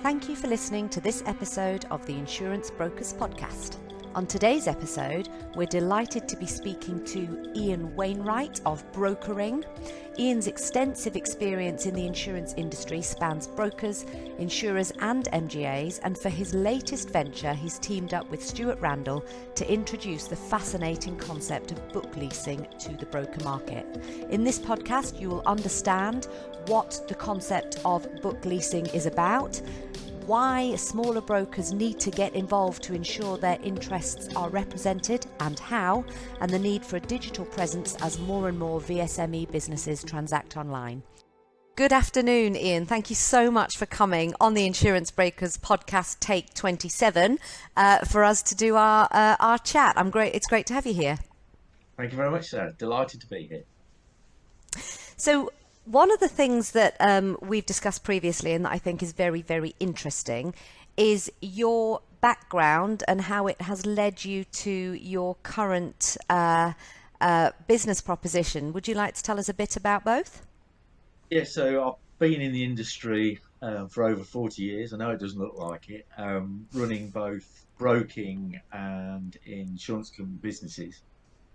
Thank you for listening to this episode of the Insurance Brokers Podcast. On today's episode, we're delighted to be speaking to Ian Wainwright of Brokering. Ian's extensive experience in the insurance industry spans brokers, insurers and MGAs, and for his latest venture, he's teamed up with Stuart Randall to introduce the fascinating concept of book leasing to the broker market. In this podcast, you will understand what the concept of book leasing is about, why smaller brokers need to get involved to ensure their interests are represented and how, and the need for a digital presence as more and more VSME businesses transact online. Good afternoon, Ian. Thank you so much for coming on the Insurance Brokers Podcast Take 27 for us to do our chat. It's great to have you here. Thank you very much, sir. Delighted to be here. So, one of the things that we've discussed previously and that I think is very, very interesting is your background and how it has led you to your current business proposition. Would you like to tell us a bit about both? Yeah, so I've been in the industry for over 40 years. I know it doesn't look like it, running both broking and insurance company businesses.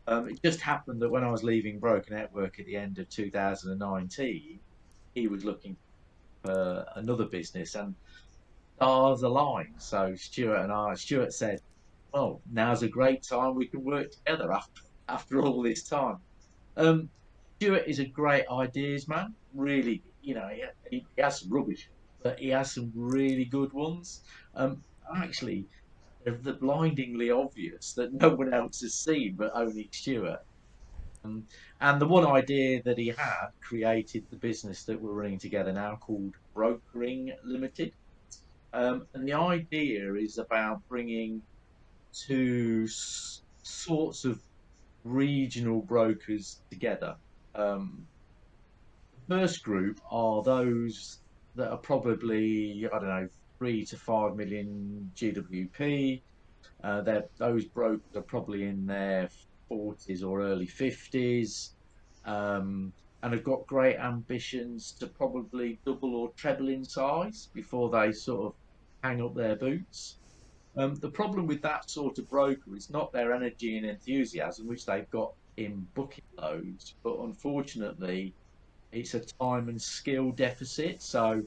It just happened that when I was leaving Broker Network at the end of 2019, he was looking for another business and stars aligned. So Stuart said, well, now's a great time we can work together after all this time. Um, Stuart is a great ideas man. Really, he has some rubbish, but he has some really good ones. Actually, they're blindingly obvious that no one else has seen, but only Stuart. And the one idea that he had created the business that we're running together now called Brokering Limited. And the idea is about bringing two sorts of regional brokers together. The first group are those that are probably, I don't know, 3 to 5 million GWP. Those brokers are probably in their 40s or early 50s, and have got great ambitions to probably double or treble in size before they sort of hang up their boots. The problem with that sort of broker is not their energy and enthusiasm, which they've got in booking loads, but unfortunately, it's a time and skill deficit. So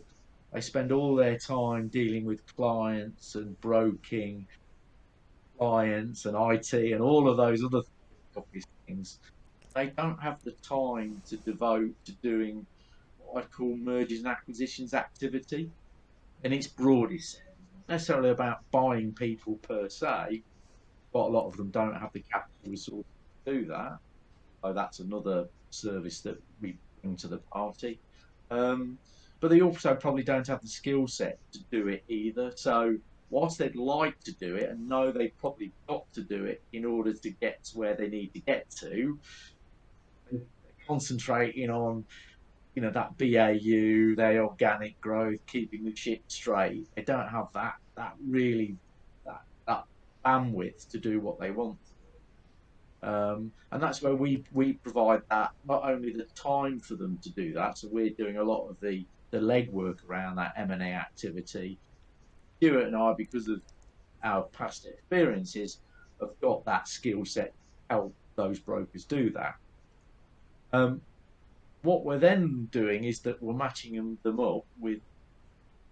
they spend all their time dealing with clients and broking clients and IT and all of those other obvious things. They don't have the time to devote to doing what I'd call mergers and acquisitions activity in its broadest sense. Not necessarily about buying people per se, but a lot of them don't have the capital resources to do that. So that's another service that we bring to the party. Um, but they also probably don't have the skill set to do it either. So whilst they'd like to do it and know they've probably got to do it in order to get to where they need to get to, they're concentrating on that BAU, their organic growth, keeping the ship straight. They don't have that bandwidth to do what they want. And that's where we provide that, not only the time for them to do that, so we're doing a lot of the legwork around that M&A activity. Stuart and I, because of our past experiences, have got that skill set to help those brokers do that. What we're then doing is that we're matching them up with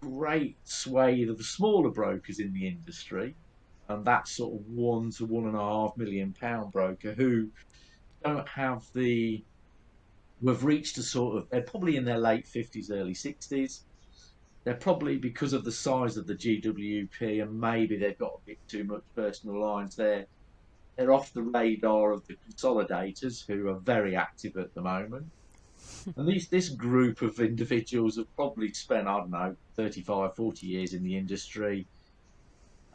great swathe of the smaller brokers in the industry, and that sort of £1 to £1.5 million broker who don't have we've reached a sort of, they're probably in their late 50s, early 60s. They're probably, because of the size of the GWP, and maybe they've got a bit too much personal lines there, they're off the radar of the consolidators who are very active at the moment. And this group of individuals have probably spent, I don't know, 35, 40 years in the industry.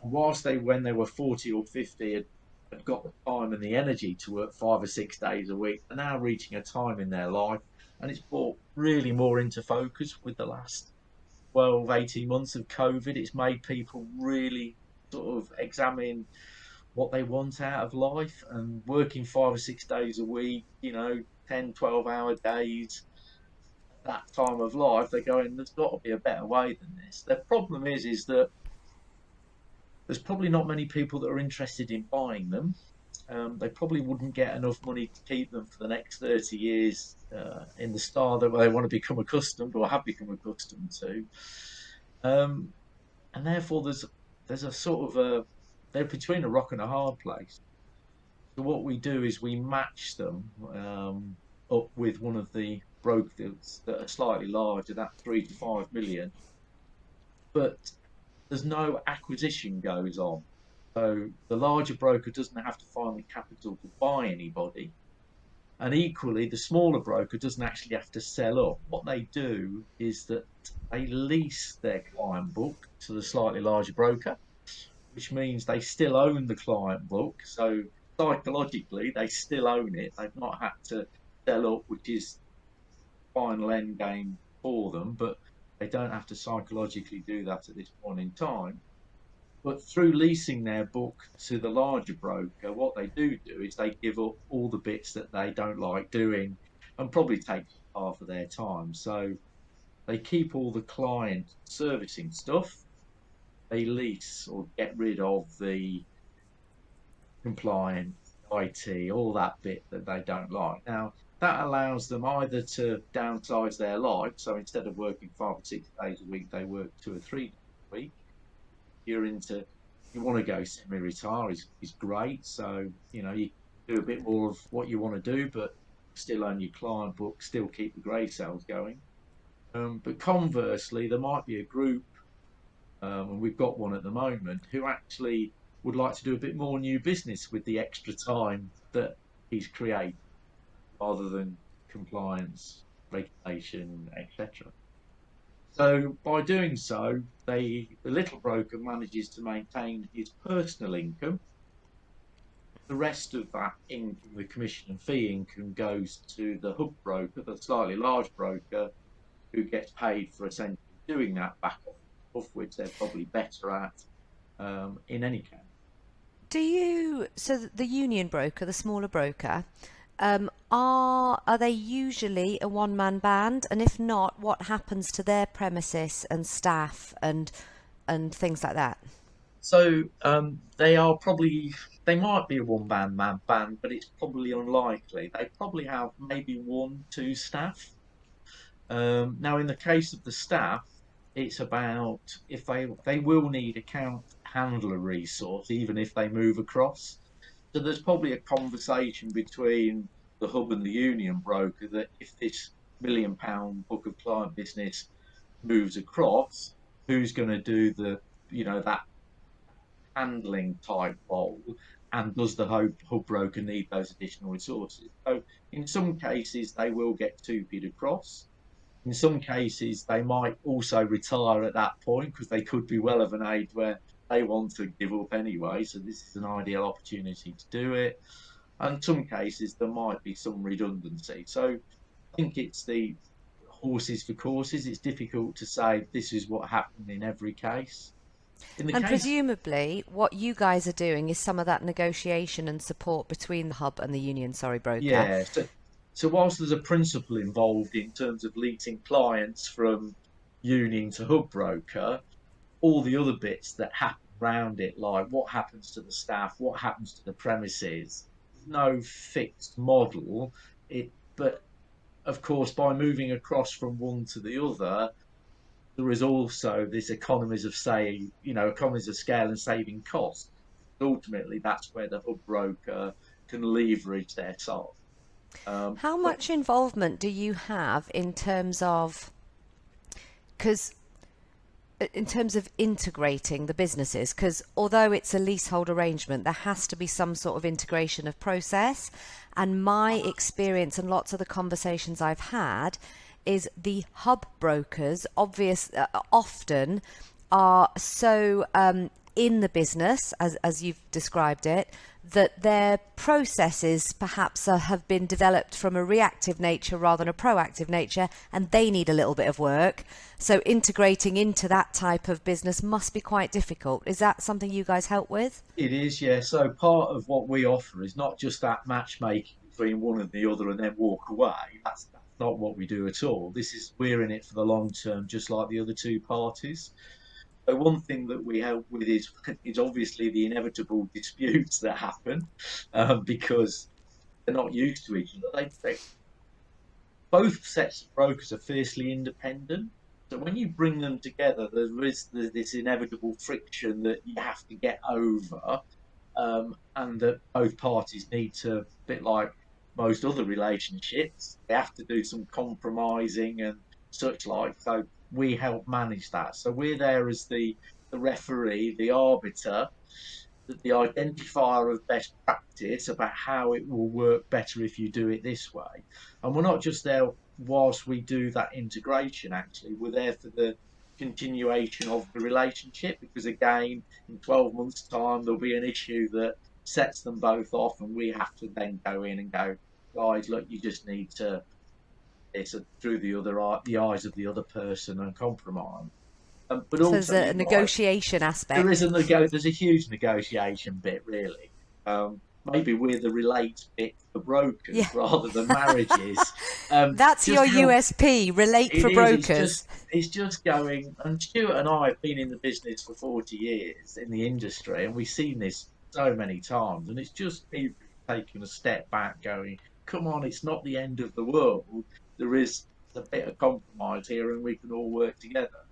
And whilst when they were 40 or 50, had got the time and the energy to work 5 or 6 days a week, they're now reaching a time in their life. And it's brought really more into focus with the last 12, 18 months of COVID. It's made people really sort of examine what they want out of life, and working 5 or 6 days a week, 10, 12-hour days, that time of life, they're going, there's got to be a better way than this. The problem is that there's probably not many people that are interested in buying them. They probably wouldn't get enough money to keep them for the next 30 years in the style that they want to become accustomed or have become accustomed to. Um, and therefore, there's a sort of they're between a rock and a hard place. So what we do is we match them up with one of the brokers that are slightly larger, that 3 to 5 million, but there's no acquisition goes on. So the larger broker doesn't have to find the capital to buy anybody. And equally, the smaller broker doesn't actually have to sell up. What they do is that they lease their client book to the slightly larger broker, which means they still own the client book. So psychologically, they still own it. They've not had to sell up, which is final end game for them, but they don't have to psychologically do that at this point in time. But through leasing their book to the larger broker, what they do is they give up all the bits that they don't like doing and probably take half of their time. So they keep all the client servicing stuff. They lease or get rid of the compliance, IT, all that bit that they don't like. Now, that allows them either to downsize their life. So instead of working 5 or 6 days a week, they work 2 or 3 days a week. You want to go semi-retire is great. So, you do a bit more of what you want to do, but still own your client book, still keep the grey sales going. But conversely, there might be a group, and we've got one at the moment, who actually would like to do a bit more new business with the extra time that he's created, rather than compliance, regulation, etc. So by doing so, the little broker manages to maintain his personal income. The rest of that income, the commission and fee income, goes to the hub broker, the slightly large broker, who gets paid for essentially doing that back off, which they're probably better at in any case. So the union broker, the smaller broker, are they usually a one-man band? And if not, what happens to their premises and staff and things like that? So they might be a one-man band, but it's probably unlikely. They probably have maybe 1, 2 staff. Now, in the case of the staff, it's about if they will need account handler resource, even if they move across. So there's probably a conversation between the hub and the union broker that if this £1 million book of client business moves across, who's going to do that handling type role, and does the hub broker need those additional resources? So in some cases they will get 2P'd across. In some cases, they might also retire at that point because they could be well of an age where they want to give up anyway. So this is an ideal opportunity to do it. And in some cases, there might be some redundancy. So I think it's the horses for courses. It's difficult to say this is what happened in every case. And presumably, what you guys are doing is some of that negotiation and support between the hub and the union, broker. Yeah. So whilst there's a principle involved in terms of leasing clients from union to hub broker, all the other bits that happen around it, like what happens to the staff, what happens to the premises, no fixed model. But of course, by moving across from one to the other, there is also this economies of scale and saving costs. Ultimately, that's where the hub broker can leverage their size. How much involvement do you have in terms of integrating the businesses? Because although it's a leasehold arrangement, there has to be some sort of integration of process. And my experience and lots of the conversations I've had is the hub brokers often are so in the business, as you've described it, that their processes perhaps have been developed from a reactive nature rather than a proactive nature, and they need a little bit of work. So integrating into that type of business must be quite difficult. Is that something you guys help with? It is, yeah. So part of what we offer is not just that matchmaking between one and the other and then walk away. That's not what we do at all. We're in it for the long term, just like the other two parties. So one thing that we help with is obviously the inevitable disputes that happen, because they're not used to each other. Both sets of brokers are fiercely independent. So when you bring them together, there's this inevitable friction that you have to get over, and that both parties need to, a bit like most other relationships, they have to do some compromising and such like. So we help manage that. So we're there as the referee, the arbiter, the identifier of best practice about how it will work better if you do it this way. And we're not just there whilst we do that integration, actually, we're there for the continuation of the relationship, because again, in 12 months' time, there'll be an issue that sets them both off, and we have to then go in and go, guys, look, you just need to, it's through the eyes of the other person and compromise. But So there's also, a you're right, negotiation there is aspect. there's a huge negotiation bit, really. Maybe we're the relate bit for Yeah. brokers rather than marriages. That's Just your how USP, relate it for is. brokers. It's just going. And Stuart and I have been in the business for 40 years in the industry, and we've seen this so many times. And it's just people taking a step back, going, "Come on, it's not the end of the world. There is a bit of compromise here, and we can all work together."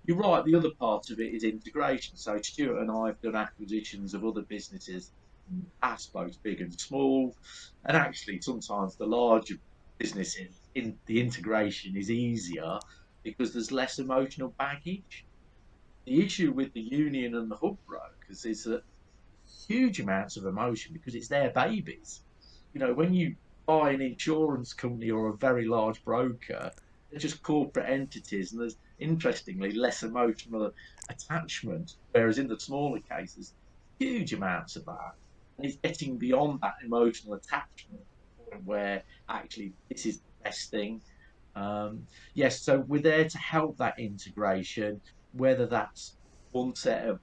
You're right. The other part of it is integration. So Stuart and I have done acquisitions of other businesses in the past, both big and small, and actually sometimes the larger businesses in the integration is easier because there's less emotional baggage. The issue with the union and the hub brokers is that huge amounts of emotion because it's their babies. When you buy an insurance company or a very large broker, they're just corporate entities, and there's interestingly less emotional attachment. Whereas in the smaller cases, huge amounts of that, and it's getting beyond that emotional attachment where actually this is the best thing. Yes, so we're there to help that integration, whether that's one set of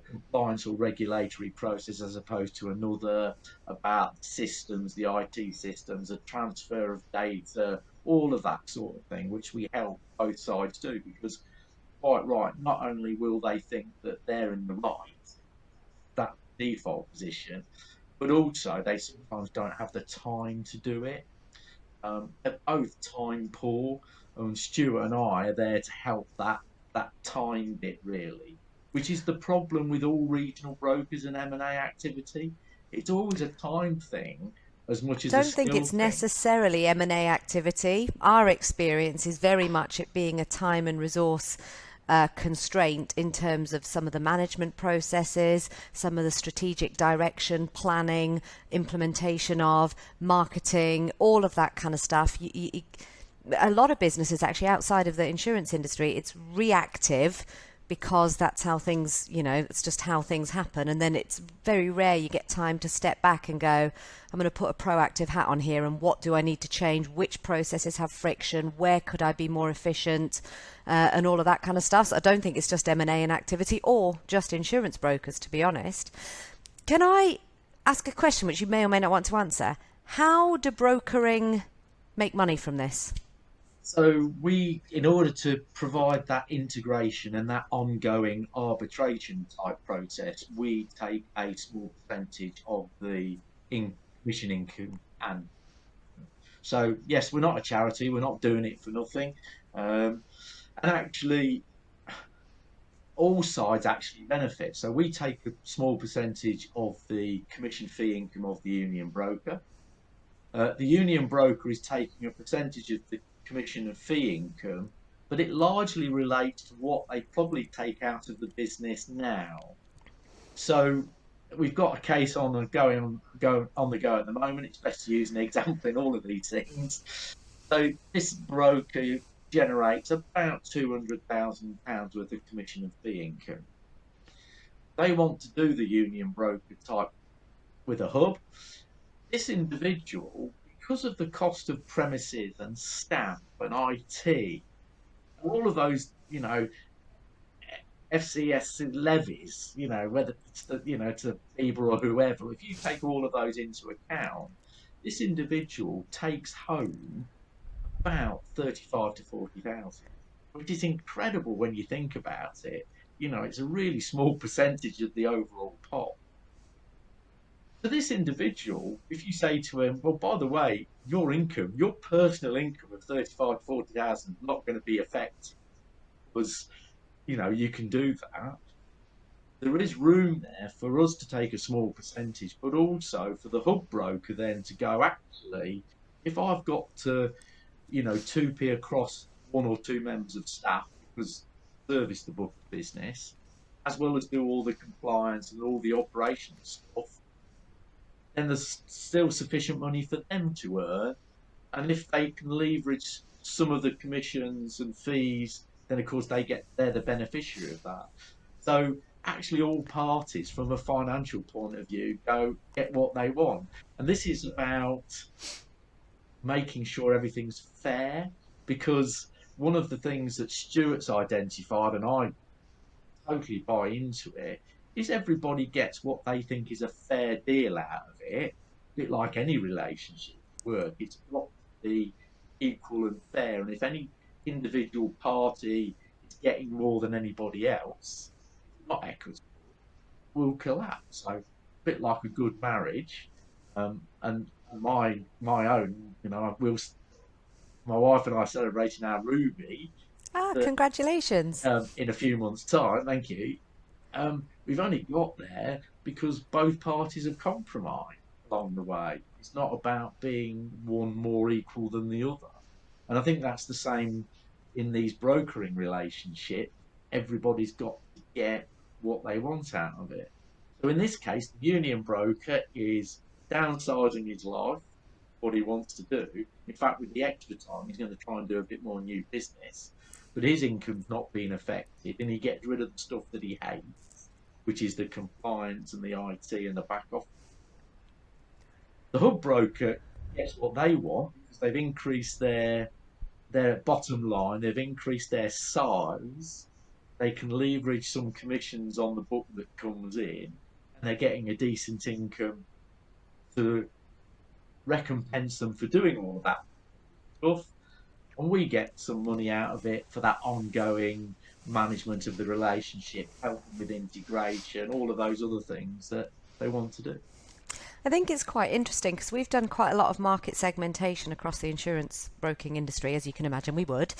compliance or regulatory process as opposed to another, about systems, the IT systems, the transfer of data, all of that sort of thing, which we help both sides do, because quite right, not only will they think that they're in the right, that default position, but also they sometimes don't have the time to do it. They're both time poor, and Stuart and I are there to help that time bit, really, which is the problem with all regional brokers and M&A activity. It's always a time thing as much as a Don't think skill it's thing. necessarily M&A activity. Our experience is very much it being a time and resource constraint in terms of some of the management processes, some of the strategic direction, planning, implementation of marketing, all of that kind of stuff. A lot of businesses actually outside of the insurance industry, it's reactive because that's how things, it's just how things happen. And then it's very rare you get time to step back and go, I'm going to put a proactive hat on here, and what do I need to change? Which processes have friction? Where could I be more efficient? And all of that kind of stuff. So I don't think it's just M&A and activity or just insurance brokers, to be honest. Can I ask a question which you may or may not want to answer? How do brokering make money from this? So in order to provide that integration and that ongoing arbitration type process, we take a small percentage of the commission income. And so, yes, we're not a charity. We're not doing it for nothing. And actually, all sides actually benefit. So we take a small percentage of the commission fee income of the union broker. The union broker is taking a percentage of the commission and fee income, but it largely relates to what they probably take out of the business now. So we've got a case on the go at the moment. It's best to use an example in all of these things. So this broker generates about £200,000 worth of commission and fee income. They want to do the union broker type with a hub. This individual, because of the cost of premises and stamp and IT, all of those, FCS levies, whether it's to Bieber or whoever, if you take all of those into account, this individual takes home about 35 to 40,000, which is incredible when you think about it. It's a really small percentage of the overall pot. To this individual, if you say to him, well, by the way, your personal income of 35 to 40,000 is not going to be affected because, you can do that. There is room there for us to take a small percentage, but also for the hub broker then to go, actually, if I've got to, 2p across one or two members of staff because service the book of business, as well as do all the compliance and all the operational stuff, then there's still sufficient money for them to earn. And if they can leverage some of the commissions and fees, then of course they're the beneficiary of that. So actually all parties from a financial point of view get what they want. And this is about making sure everything's fair, because one of the things that Stuart's identified, and I totally buy into it, is everybody gets what they think is a fair deal out of it. A bit like any relationship work, it's got to be equal and fair. And if any individual party is getting more than anybody else, it's not equitable, will collapse. So a bit like a good marriage, and my own, my wife and I are celebrating our ruby that Congratulations. in a few months' time. Thank you. We've only got there because both parties have compromised along the way. It's not about being one more equal than the other. And I think that's the same in these brokering relationships. Everybody's got to get what they want out of it. So in this case, the union broker is downsizing his life, what he wants to do. In fact, with the extra time, he's going to try and do a bit more new business. But his income's not being affected, and he gets rid of the stuff that he hates, which is the compliance and the IT and the back office. The hub broker gets what they want because they've increased their bottom line, they've increased their size, they can leverage some commissions on the book that comes in, and they're getting a decent income to recompense them for doing all of that stuff. And we get some money out of it for that ongoing management of the relationship, helping with integration, all of those other things that they want to do. I think it's quite interesting because we've done quite a lot of market segmentation across the insurance broking industry, as you can imagine we would.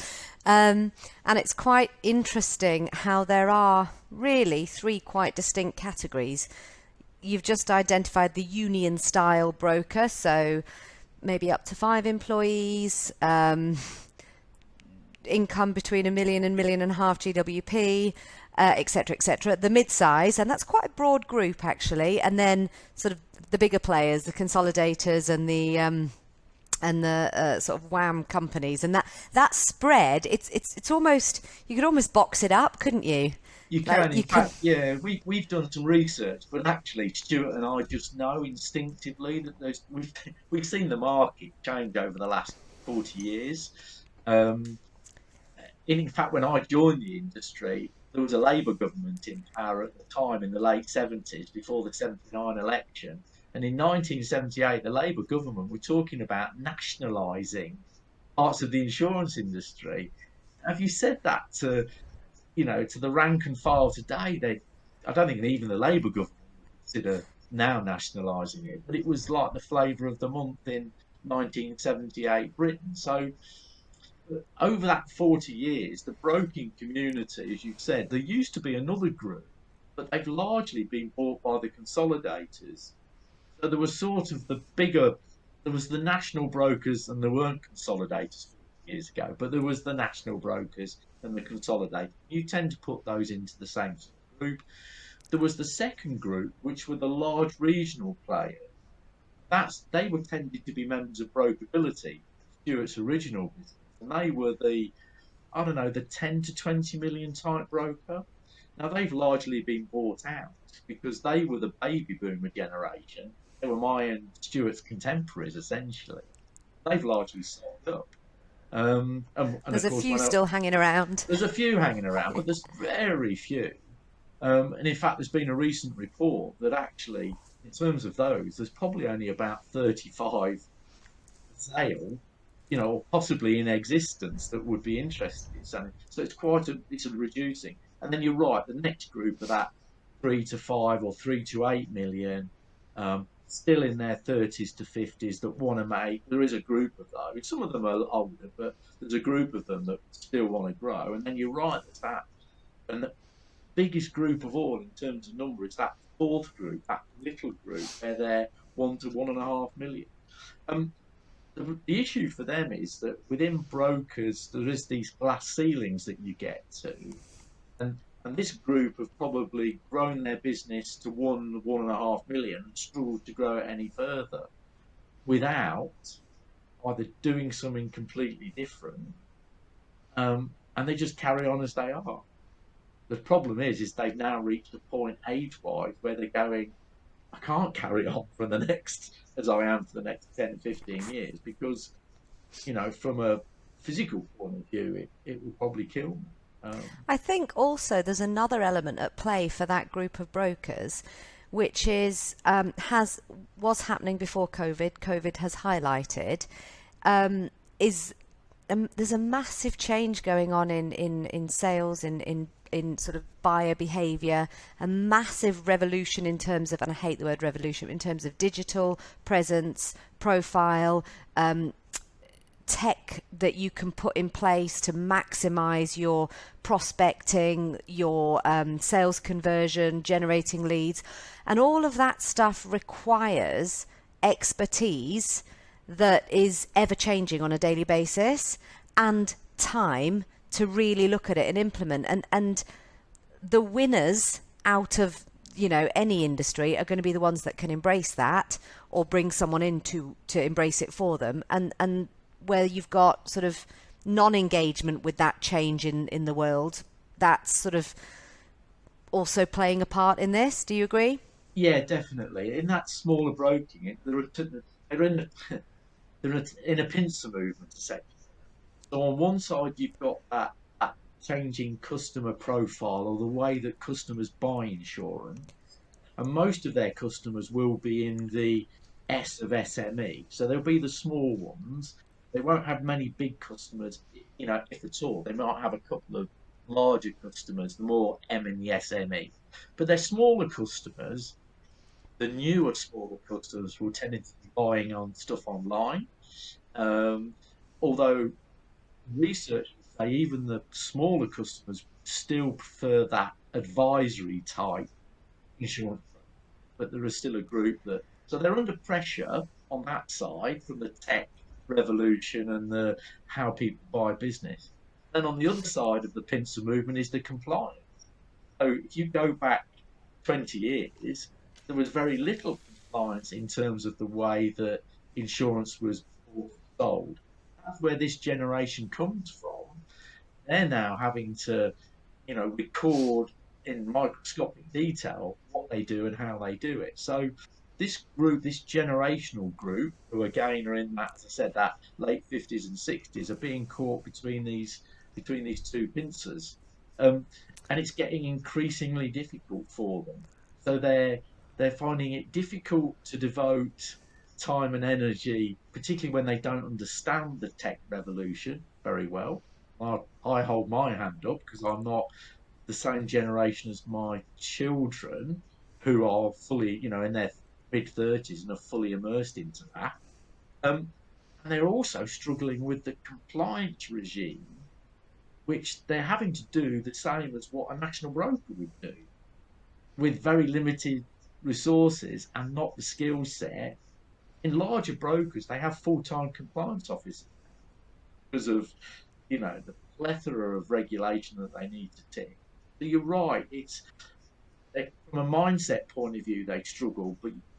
And it's quite interesting how there are really three quite distinct categories. You've just identified the union style broker, so maybe up to 5 employees, income between $1 million and $1.5 million GWP, etc., etc. The mid-size, and that's quite a broad group actually, and then sort of the bigger players, the consolidators, and the sort of wham companies, and that spread. It's almost, you could almost box it up, couldn't you? You can, in fact, yeah. We've done some research, but actually, Stuart and I just know instinctively that we've seen the market change over the last 40 years. In fact, when I joined the industry, there was a Labour government in power at the time in the late 70s, before the 79 election. And in 1978, the Labour government were talking about nationalising parts of the insurance industry. Have you said that to the rank and file today? I don't think even the Labour government would consider now nationalising it, but it was like the flavour of the month in 1978 Britain. So over that 40 years, the broking community, as you've said, there used to be another group, but they've largely been bought by the consolidators. So there was sort of there was the national brokers, and there weren't consolidators 40 years ago, but there was the national brokers and the consolidators. You tend to put those into the same sort of group. There was the second group, which were the large regional players. They were tended to be members of Brokerability, Stuart's original business, and they were the 10 to 20 million type broker. Now they've largely been bought out because they were the baby boomer generation. They were my and Stuart's contemporaries, essentially. They've largely sold up. There's a few still hanging around. There's a few hanging around, but there's very few. And in fact, there's been a recent report that actually, in terms of those, there's probably only about 35 for sale. or possibly in existence that would be interested in selling. So it's a reducing. And then you're right, the next group of that 3 to 5 or 3 to 8 million, still in their 30s to 50s that want to make. There is a group of those. Some of them are older, but there's a group of them that still want to grow. And then you're right, there's that. And the biggest group of all in terms of number is that fourth group, that little group, where they're 1 to 1.5 million. Um, the issue for them is that within brokers there is these glass ceilings that you get to, and this group have probably grown their business to 1.5 million and struggled to grow it any further without either doing something completely different, and they just carry on as they are. The problem is they've now reached a point age-wise where they're going, I can't carry on for the next, as I am for the next 10, 15 years, because, from a physical point of view, it will probably kill me. I think also there's another element at play for that group of brokers, which is was happening before COVID. COVID has highlighted is there's a massive change going on in sales, in sort of buyer behavior, a massive revolution in terms of, and I hate the word revolution, in terms of digital presence, profile, tech that you can put in place to maximize your prospecting, your sales conversion, generating leads. And all of that stuff requires expertise that is ever changing on a daily basis and time to really look at it and implement. And the winners out of any industry are going to be the ones that can embrace that, or bring someone in to embrace it for them. And where you've got sort of non-engagement with that change in the world, that's sort of also playing a part in this. Do you agree? Yeah, definitely. In that smaller broking, they're in they're in a pincer movement, essentially. So on one side, you've got that changing customer profile, or the way that customers buy insurance, and most of their customers will be in the S of SME. So they'll be the small ones. They won't have many big customers, if at all. They might have a couple of larger customers, the more M in the SME. But their smaller customers, the newer smaller customers, will tend to be buying on stuff online. Um, Although research would say even the smaller customers still prefer that advisory type insurance, but there is still a group that, so they're under pressure on that side from the tech revolution and the how people buy business. Then on the other side of the pincer movement is the compliance. So if you go back 20 years, there was very little compliance in terms of the way that insurance was sold. That's where this generation comes from. They're now having to, record in microscopic detail what they do and how they do it. So this group, this generational group, who again are in that, as I said, that late 50s and 60s, are being caught between these two pincers, and it's getting increasingly difficult for them. So they're finding it difficult to devote time and energy, particularly when they don't understand the tech revolution very well. I hold my hand up because I'm not the same generation as my children, who are fully, in their mid 30s and are fully immersed into that. And they're also struggling with the compliance regime, which they're having to do the same as what a national broker would do, with very limited resources and not the skill set. In larger brokers, they have full-time compliance officers because of, the plethora of regulation that they need to tick. So you're right. It's from a mindset point of view, they struggle,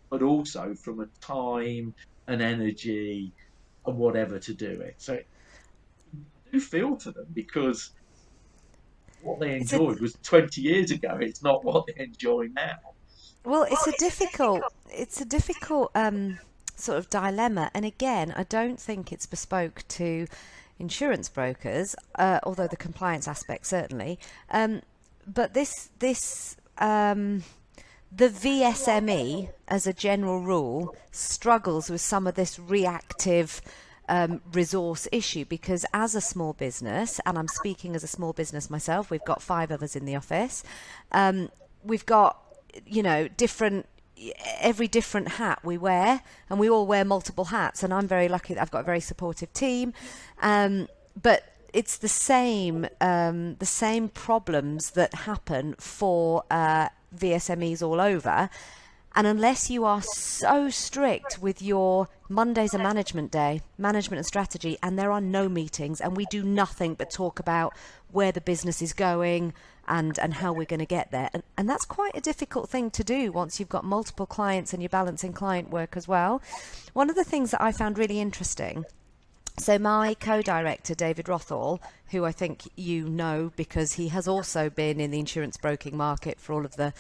but also from a time and energy and whatever to do it. So I do feel for them, because what they It's a enjoyed was 20 years ago. It's not what they enjoy now. Well, it's a difficult sort of dilemma, and again, I don't think it's bespoke to insurance brokers, although the compliance aspect certainly. But the VSME, as a general rule, struggles with some of this reactive resource issue, because as a small business, and I'm speaking as a small business myself, we've got 5 of us in the office. We've got, every different hat we wear, and we all wear multiple hats. And I'm very lucky that I've got a very supportive team. But it's the same problems that happen for VSMEs all over. And unless you are so strict with your Monday's a management day, management and strategy, and there are no meetings, and we do nothing but talk about where the business is going and how we're going to get there. And that's quite a difficult thing to do once you've got multiple clients and you're balancing client work as well. One of the things that I found really interesting, so my co-director, David Rothall, who I think you know because he has also been in the insurance broking market for all of the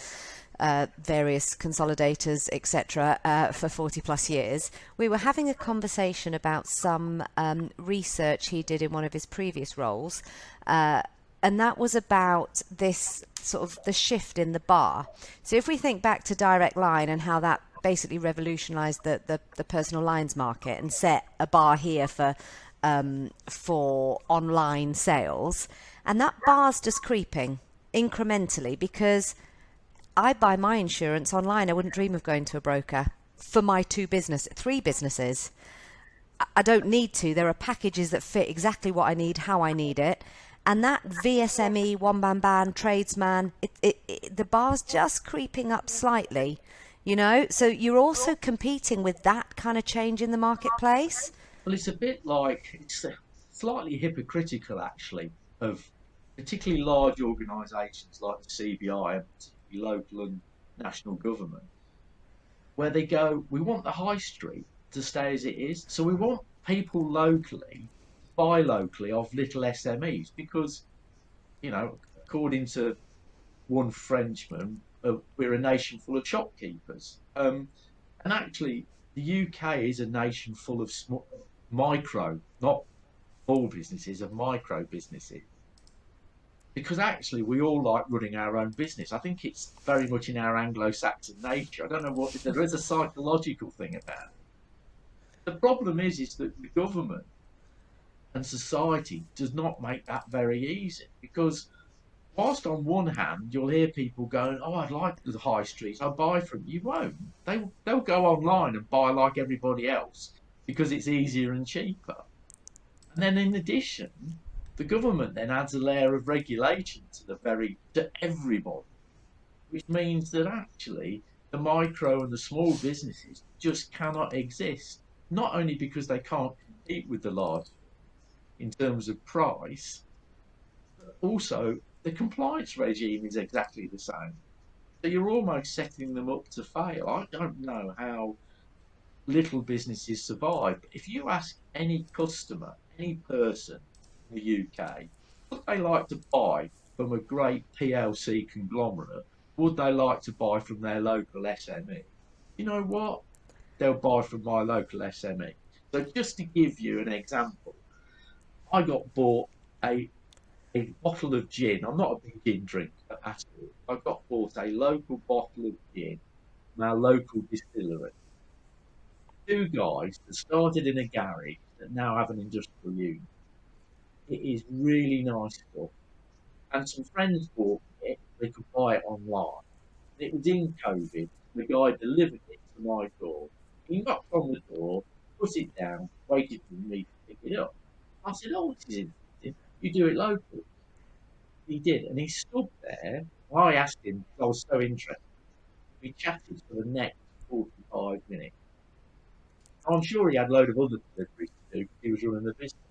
various consolidators, etc., for 40 plus years, we were having a conversation about some research he did in one of his previous roles. And that was about this sort of the shift in the bar. So if we think back to Direct Line and how that basically revolutionized the personal lines market and set a bar here for online sales, and that bar's just creeping incrementally, because I buy my insurance online. I wouldn't dream of going to a broker for my 3 businesses. I don't need to. There are packages that fit exactly what I need, how I need it. And that VSME, one-man band, tradesman, the bar's just creeping up slightly, So you're also competing with that kind of change in the marketplace. Well, it's a bit like, it's slightly hypocritical, actually, of particularly large organisations like the CBI and particularly local and national government, where they go, we want the high street to stay as it is. So we want people locally, buy locally of little SMEs, because, according to one Frenchman, we're a nation full of shopkeepers. And actually, the UK is a nation full of micro, not small businesses, of micro businesses. Because actually, we all like running our own business. I think it's very much in our Anglo-Saxon nature. I don't know what there is, a psychological thing about it. The problem is that the government and society does not make that very easy, because whilst on one hand you'll hear people going, "Oh, I'd like the high streets. I'll buy from you." You won't. They'll go online and buy like everybody else because it's easier and cheaper. And then in addition, the government then adds a layer of regulation to everybody, which means that actually the micro and the small businesses just cannot exist. Not only because they can't compete with the large in terms of price, but also the compliance regime is exactly the same. So you're almost setting them up to fail. I don't know how little businesses survive. But if you ask any customer, any person in the UK, would they like to buy from a great PLC conglomerate? Would they like to buy from their local SME? You know what? They'll buy from my local SME. So just to give you an example, I got bought a bottle of gin. I'm not a big gin drinker at all. I got bought a local bottle of gin from our local distillery. 2 guys that started in a garage that now have an industrial unit. It is really nice stuff. And some friends bought it. They could buy it online. It was in COVID. The guy delivered it to my door. He knocked on the door, put it down, waited for me to pick it up. I said, "Oh, this is interesting. You do it locally." He did, and he stood there. I asked him, I was so interested. We chatted for the next 45 minutes. I'm sure he had a load of other deliveries to do because he was running the business.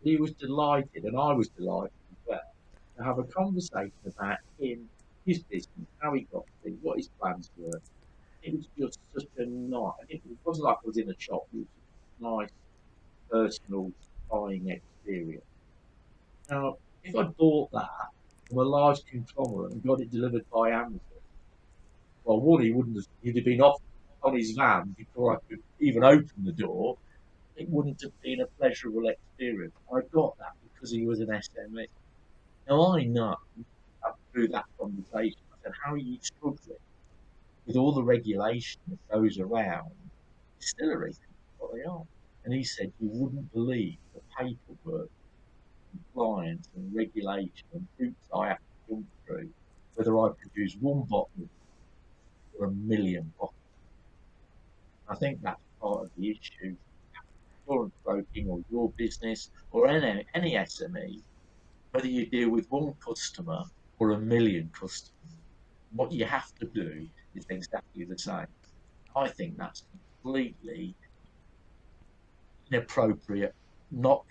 He was delighted, and I was delighted as well, to have a conversation about him, his business, how he got things, what his plans were. It was just such a nice. It wasn't like I was in a shop. It was a nice, personal buying experience. Now, if I bought that from a large conglomerate and got it delivered by Amazon, well, one, he'd have been off on his van before I could even open the door. It wouldn't have been a pleasurable experience. I got that because he was an SME. Now I know through that conversation, I said, "How are you struggling with all the regulation that goes around distilleries?" What they are. And he said, you wouldn't believe the paperwork, compliance and regulation and hoops I have to jump through, whether I produce one bottle or a million bottles. I think that's part of the issue. Insurance broking or your business or any SME, whether you deal with one customer or a million customers, what you have to do is exactly the same. I think that's completely inappropriate, not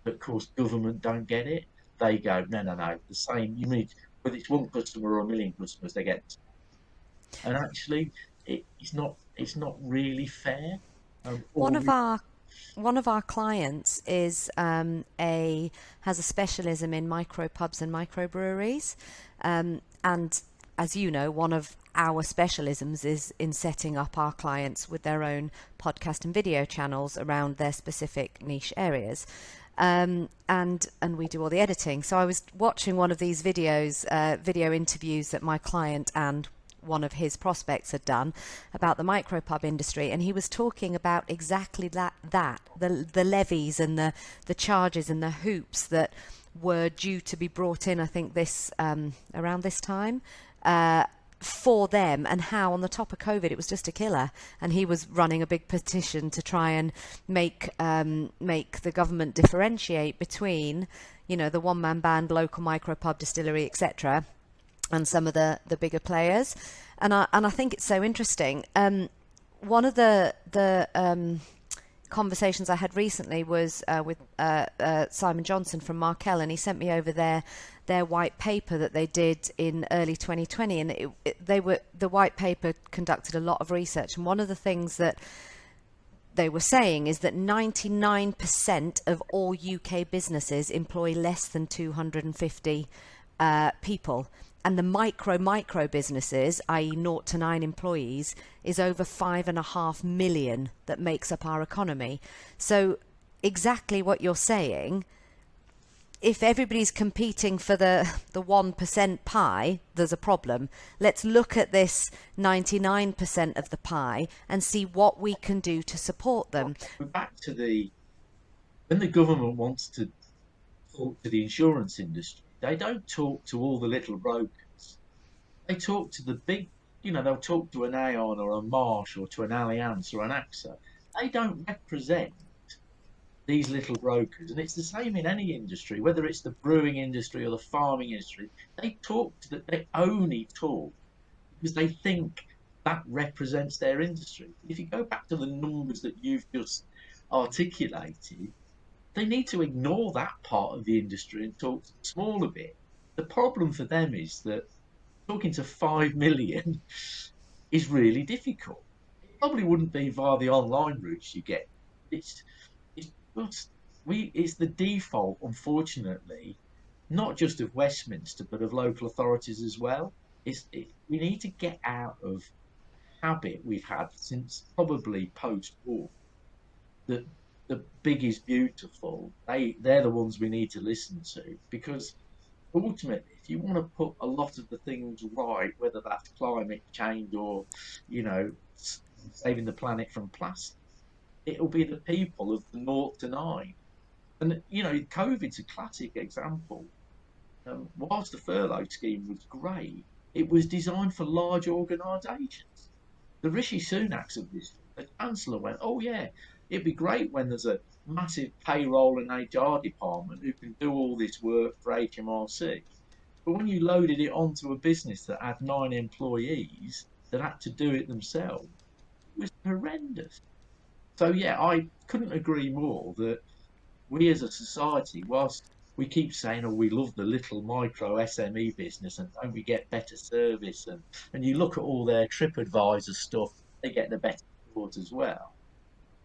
but of course government don't get it. They go, no, no, no, the same. You mean whether it's one customer or a million customers, they get, and actually, it's not really fair. One All of we, our one of our clients is a has a specialism in micropubs and microbreweries, and as you know, one of our specialisms is in setting up our clients with their own podcast and video channels around their specific niche areas. And we do all the editing. So I was watching one of these videos, video interviews that my client and one of his prospects had done about the micropub industry, and he was talking about exactly the levies and the charges and the hoops that were due to be brought in, I think this around this time, for them, and how on the top of COVID it was just a killer. And he was running a big petition to try and make the government differentiate between, the one-man band, local micropub, distillery, etc., and some of the bigger players. And I think it's so interesting. One of the conversations I had recently was with Simon Johnson from Markel, and he sent me over their white paper that they did in early 2020, and the white paper conducted a lot of research, and one of the things that they were saying is that 99% of all UK businesses employ less than 250 people. And the micro businesses, i.e. 0 to 9 employees, is over 5.5 million that makes up our economy. So exactly what you're saying, if everybody's competing for the 1% pie, there's a problem. Let's look at this 99% of the pie and see what we can do to support them. back to when the government wants to talk to the insurance industry, they don't talk to all the little brokers. They talk to the big, they'll talk to an Aon or a Marsh or to an Allianz or an AXA. They don't represent these little brokers. And it's the same in any industry, whether it's the brewing industry or the farming industry. They only talk because they think that represents their industry. If you go back to the numbers that you've just articulated, they need to ignore that part of the industry and talk to the smaller bit. The problem for them is that talking to 5 million is really difficult. It probably wouldn't be via the online routes you get. It's it's just it's the default, unfortunately, not just of Westminster but of local authorities as well. We need to get out of habit we've had since probably post-war that the big is beautiful. They're the ones we need to listen to, because ultimately, if you want to put a lot of the things right, whether that's climate change or, you know, saving the planet from plastic, it'll be the people of the 0 to 9. And, COVID's a classic example. Whilst the furlough scheme was great, it was designed for large organisations. The Rishi Sunaks of this, the Chancellor, went, oh, yeah, it'd be great when there's a massive payroll and HR department who can do all this work for HMRC. But when you loaded it onto a business that had 9 employees that had to do it themselves, it was horrendous. So, yeah, I couldn't agree more that we as a society, whilst we keep saying, oh, we love the little micro SME business and don't we get better service? And you look at all their TripAdvisor stuff, they get the better scores as well.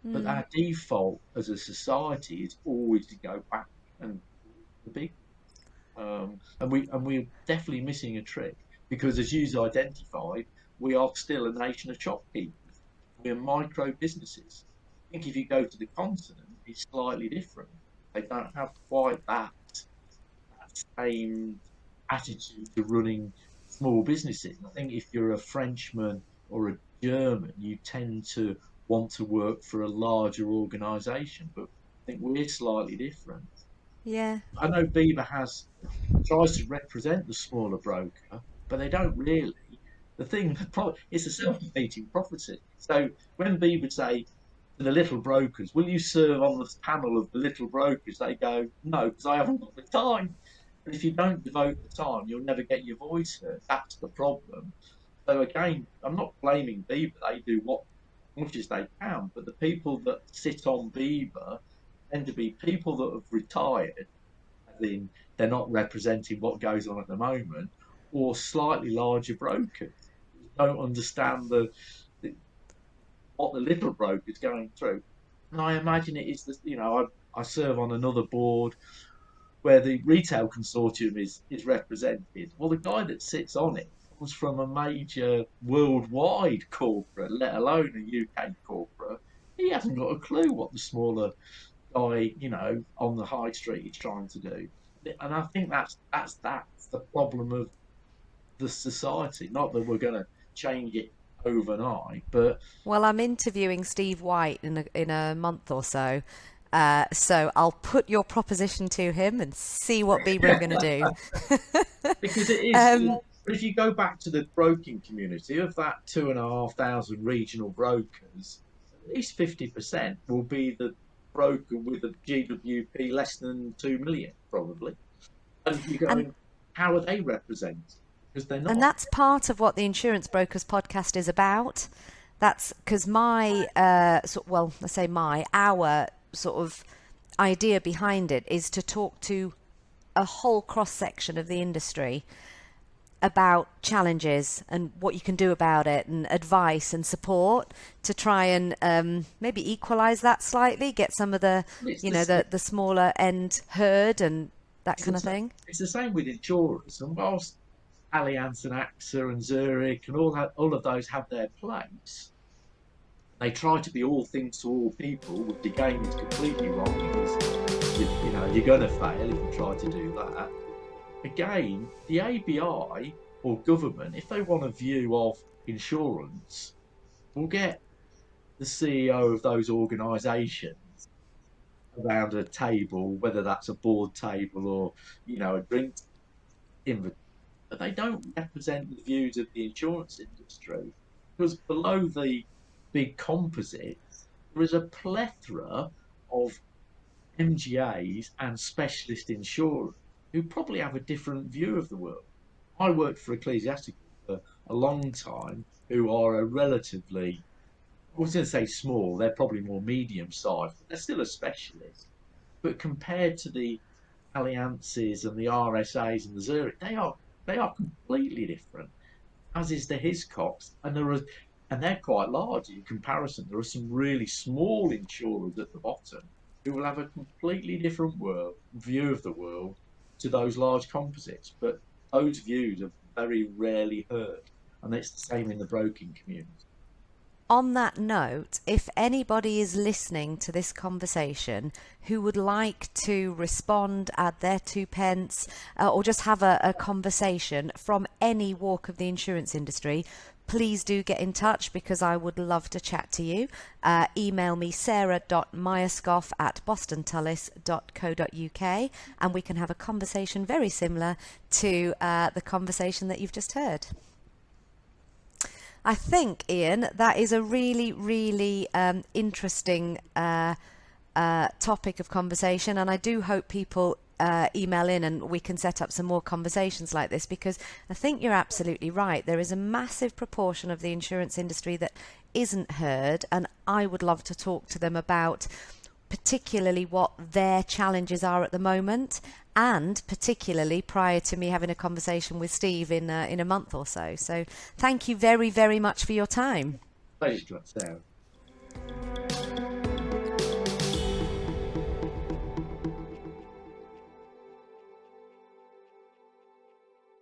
But our default as a society is always to go back and the big. And we're definitely missing a trick, because, as you've identified, we are still a nation of shopkeepers. We're micro businesses. I think if you go to the continent, it's slightly different. They don't have quite that same attitude to running small businesses. I think if you're a Frenchman or a German, you tend to want to work for a larger organisation, but I think we're slightly different. Yeah. I know Bieber tries to represent the smaller broker, but they don't really. The thing, it's a self-defeating prophecy. So when Bieber would say to the little brokers, "Will you serve on the panel of the little brokers?" They go, "No, because I haven't got the time." And if you don't devote the time, you'll never get your voice heard. That's the problem. So again, I'm not blaming Bieber. They do what much as they can, but the people that sit on Bieber tend to be people that have retired, as in they're not representing what goes on at the moment, or slightly larger brokers who don't understand the what the little broker's going through. And I imagine it is I serve on another board where the retail consortium is represented. Well, the guy that sits on it comes from a major worldwide corporate, let alone a UK corporate. He hasn't got a clue what the smaller guy, on the high street is trying to do. And I think that's the problem of the society. Not that we're going to change it overnight, but Well, I'm interviewing Steve White in a month or so. So I'll put your proposition to him and see what Bieber are going to do. because it is. If you go back to the broking community, of that 2,500 regional brokers, at least 50% will be the broker with a GWP less than 2 million, probably. And you're And going, how are they represented? Because they're and not. that's part of what the Insurance Brokers podcast is about. That's because our sort of idea behind it is to talk to a whole cross section of the industry about challenges and what you can do about it, and advice and support to try and maybe equalize that slightly, get some of the It's you the, know the smaller end heard and that it's kind of the, thing. it's the same with insurers. And whilst Allianz and AXA and Zurich and all of those have their place, they try to be all things to all people, which again is completely wrong because you're going to fail if you try to do that. Again, the ABI or government, if they want a view of insurance, will get the CEO of those organisations around a table, whether that's a board table or a drink in, but they don't represent the views of the insurance industry because below the big composites, there is a plethora of MGAs and specialist insurers who probably have a different view of the world. I worked for Ecclesiastical for a long time, who are a relatively, I was going to say small, they're probably more medium sized, but they're still a specialist. But compared to the Alliances and the RSAs and the Zurich, they are completely different. As is the Hiscox, and they're quite large in comparison. There are some really small insurers at the bottom who will have a completely different view of the world to those large composites. But those views are very rarely heard, and it's the same in the broking community. On that note, if anybody is listening to this conversation who would like to respond, add their 2 pence, or just have a conversation from any walk of the insurance industry, please do get in touch because I would love to chat to you. Email me sarah.myerscough@bostontullis.co.uk and we can have a conversation very similar to the conversation that you've just heard. I think, Ian, that is a really, really interesting topic of conversation, and I do hope people email in and we can set up some more conversations like this, because I think you're absolutely right. There is a massive proportion of the insurance industry that isn't heard, and I would love to talk to them about particularly what their challenges are at the moment, and particularly prior to me having a conversation with Steve in a month or so. So thank you very, very much for your time. Pleasure, Sarah.